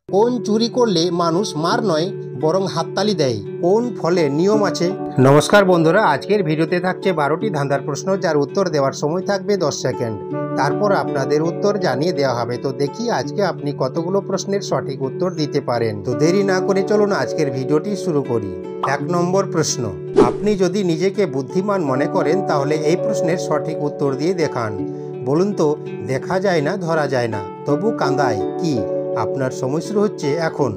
কোন চুরি করলে মানুষ মার নয় বরং হাততালি দেয়? কোন ফলে নিয়ম আছে? নমস্কার বন্ধুরা, আজকের ভিডিওতে থাকছে 12টি ধাঁধার প্রশ্ন, যার উত্তর দেওয়ার সময় থাকবে 10 সেকেন্ড। তারপর আপনাদের উত্তর জানিয়ে দেওয়া হবে। তো দেখি আজকে আপনি কতগুলো প্রশ্নের সঠিক উত্তর দিতে পারেন। তো দেরি না করে চলুন আজকের ভিডিওটি শুরু করি। 1 নম্বর প্রশ্ন, আপনি যদি নিজেকে বুদ্ধিমান মনে করেন তাহলে এই প্রশ্নের সঠিক উত্তর দিয়ে দেখান। বলুন তো, দেখা যায় না, ধরা যায় না, তবু কাঁদায় কি? আপনার সময় শুরু হচ্ছে এখন।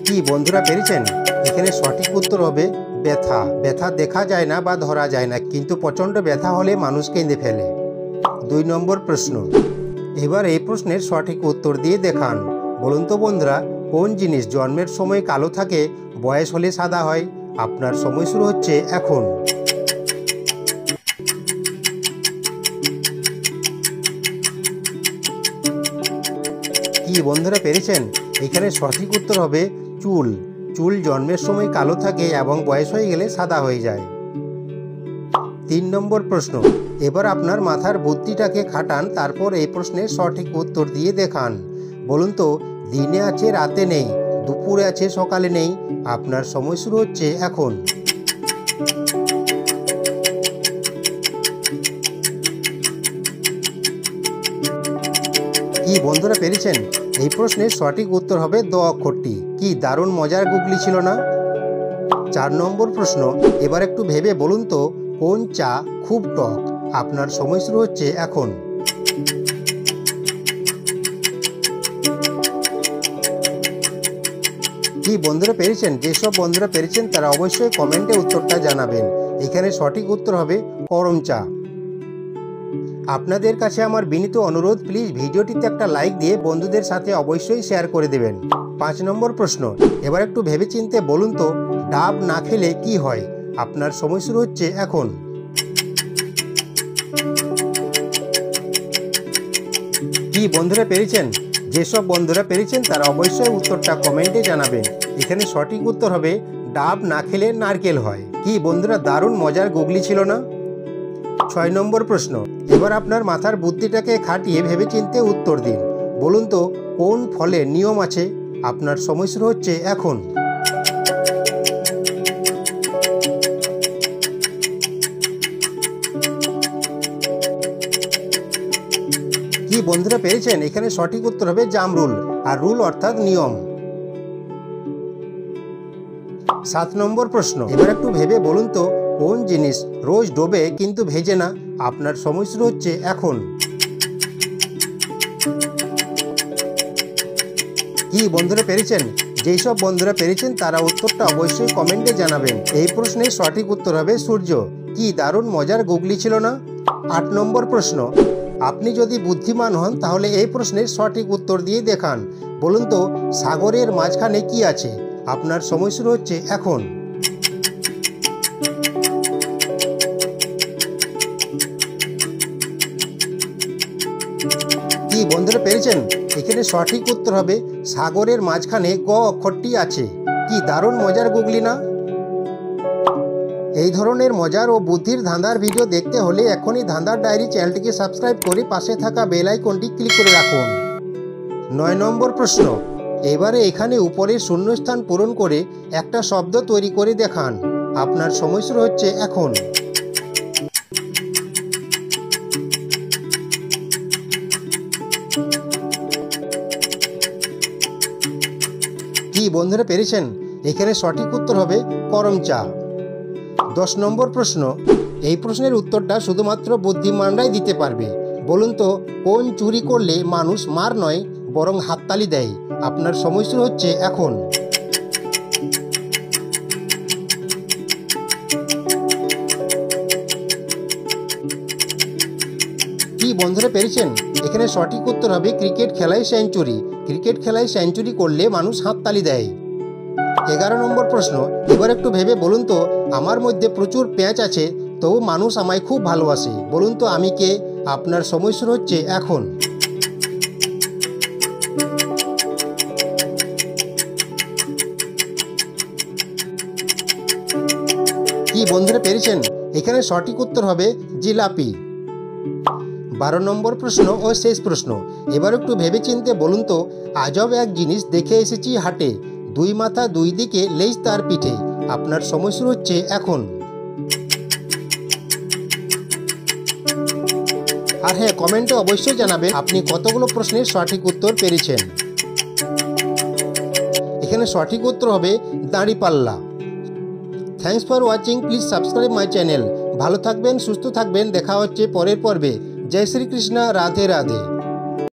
কি বন্ধুরা, পেরেছেন? এখানে সঠিক উত্তর হবে ব্যথা। ব্যথা দেখা যায় না বা ধরা যায় না, কিন্তু প্রচণ্ড ব্যথা হলে মানুষ কেঁদে ফেলে। 2 নম্বর প্রশ্ন, এবার এই প্রশ্নের সঠিক উত্তর দিয়ে দেখান। বলুন তো বন্ধুরা, কোন জিনিস জন্মের সময় কালো থাকে, বয়স হলে সাদা হয়? আপনার সময় শুরু হচ্ছে এখন। কি বন্ধুরা, পেরেছেন? এখানে সঠিক উত্তর হবে চুল। চুল জন্মের সময় কালো থাকে এবং বয়স হয়ে গেলে সাদা হয়ে যায়। 3 নম্বর প্রশ্ন, এবার আপনার মাথার বুদ্ধিটাকে খাটান, তারপর এই প্রশ্নের সঠিক উত্তর দিয়ে দেখান। বলুন তো, দিনে আছে রাতে নেই, দুপুরে আছে সকালে নেই। আপনার সময় শুরু হচ্ছে এখন। কি বন্ধুরা, পেরেছেন? এই প্রশ্নের সঠিক উত্তর হবে দ অক্ষরটি। কি দারুণ মজার গুগলি ছিল না? 4 নম্বর প্রশ্ন, এবার একটু ভেবে বলুন তো, কোন চা খুব টক? আপনার সময় শুরু হচ্ছে এখন। কি বন্ধুরা, পেরেছেন? যেসব বন্ধুরা পেরেছেন তারা অবশ্যই কমেন্টে উত্তরটা জানাবেন। এখানে সঠিক উত্তর হবে গরম চা। আপনাদের কাছে আমার বিনীত অনুরোধ, প্লিজ ভিডিওটিতে একটা লাইক দিয়ে বন্ধুদের সাথে অবশ্যই শেয়ার করে দেবেন। 5 নম্বর প্রশ্ন, এবার একটু ভেবেচিন্তে বলুন তো, ডাব না খেলে কি হয়? আপনার সময় শুরু হচ্ছে এখন। কি বন্ধুরা, পেরেছেন? যেসব বন্ধুরা পেরেছেন তারা অবশ্যই উত্তরটা কমেন্টে জানাবেন। এখানে সঠিক উত্তর হবে ডাব না খেলে নারকেল হয়। কি বন্ধুরা, দারুণ মজার গুগলি ছিল না? 6 নম্বর প্রশ্ন, এবার আপনার মাথার বুদ্ধিটাকে খাটিয়ে ভেবেচিন্তে উত্তর দিন। বলুন তো, কোন ফলে নিয়ম আছে? আপনার সময় শুরু হচ্ছে এখন। কি বন্ধুরা, পেরেছেন? এখানে সঠিক উত্তর হবে জামরুল, আর রুল অর্থাৎ নিয়ম। 7 নম্বর প্রশ্ন, এবার একটু ভেবে বলুন তো, কোন জিনিস রোজ ডোবে কিন্তু ভেজে না? আপনার সময় শুরু হচ্ছে এখন। কি বন্ধুরা, পেরেছেন? যেই সব বন্ধুরা পেরেছেন তারা উত্তরটা অবশ্যই কমেন্টে জানাবেন। এই প্রশ্নের সঠিক উত্তর হবে সূর্য। কি দারুণ মজার গুগলি ছিল না? 8 নম্বর প্রশ্ন, আপনি যদি বুদ্ধিমান হন তাহলে এই প্রশ্নের সঠিক উত্তর দিয়ে দেখান। বলুন তো, সাগরের মাঝখানে কি আছে? আপনার সময় শুরু হচ্ছে এখন। কি বন্ধুরা, পেরেছেন? এখানে সঠিক উত্তর হবে সাগরের মাঝখানে গ অক্ষরটি আছে। কি দারুণ মজার গুগলি না? এই ধরনের মজার ও বুদ্ধির ধাঁধার ভিডিও দেখতে হলে এখনই ধাঁধার ডায়েরি চ্যানেলটিকে সাবস্ক্রাইব করে পাশে থাকা বেল আইকনটি ক্লিক করে রাখুন। 9 নম্বর প্রশ্ন, এবারে এখানে উপরের শূন্যস্থান পূরণ করে একটা শব্দ তৈরি করে দেখান। আপনার সময় শুরু হচ্ছে এখন। কি বন্ধুরা, পেরেছেন? এখানে সঠিক উত্তর হবে গরম চা। 10 নম্বর প্রশ্ন, এই প্রশ্নের উত্তরটা শুধুমাত্র বুদ্ধিমানরাই দিতে পারবে। বলুন তো, কোন চুরি করলে মানুষ মার নয় বরং হাততালি দেয়? আপনার সময় শুরু হচ্ছে এখন। কি বন্ধুরা, পেরেছেন? এখানে সঠিক উত্তর হবে ক্রিকেট খেলায় সেঞ্চুরি। ক্রিকেট খেলায় সেঞ্চুরি করলে মানুষ হাততালি দেয়। 11 নম্বর প্রশ্ন, এবার একটু ভেবে বলুন তো, আমার মধ্যে প্রচুর পেঁচ আছে তবু মানুষ আমায় খুব ভালোবাসে। বলুন তো আমি কে? আপনার সময় শুরু হচ্ছে এখন। কি বন্ধুরা, পেরেছেন? এখানে সঠিক উত্তর হবে জিলাপি। 12 নম্বর প্রশ্ন ও শেষ প্রশ্ন। এবার একটু ভেবেচিন্তে বলুন তো, আজব এক জিনিস দেখে এসেছি হাটে, দুই মাথা দুই দিকে লেজ তার পিঠে। আপনার সময় শুরু হচ্ছে এখন। আর হ্যাঁ, কমেন্টে অবশ্যই জানাবেন আপনি কতগুলো প্রশ্নের সঠিক উত্তর পেরেছেন। এখানে সঠিক উত্তর হবে দাঁড়িপাল্লা। Thanks for watching, please subscribe my channel. ভালো থাকবেন, সুস্থ থাকবেন, দেখা হচ্ছে পরের পর্বে। জয় শ্রীকৃষ্ণ, রাধে রাধে।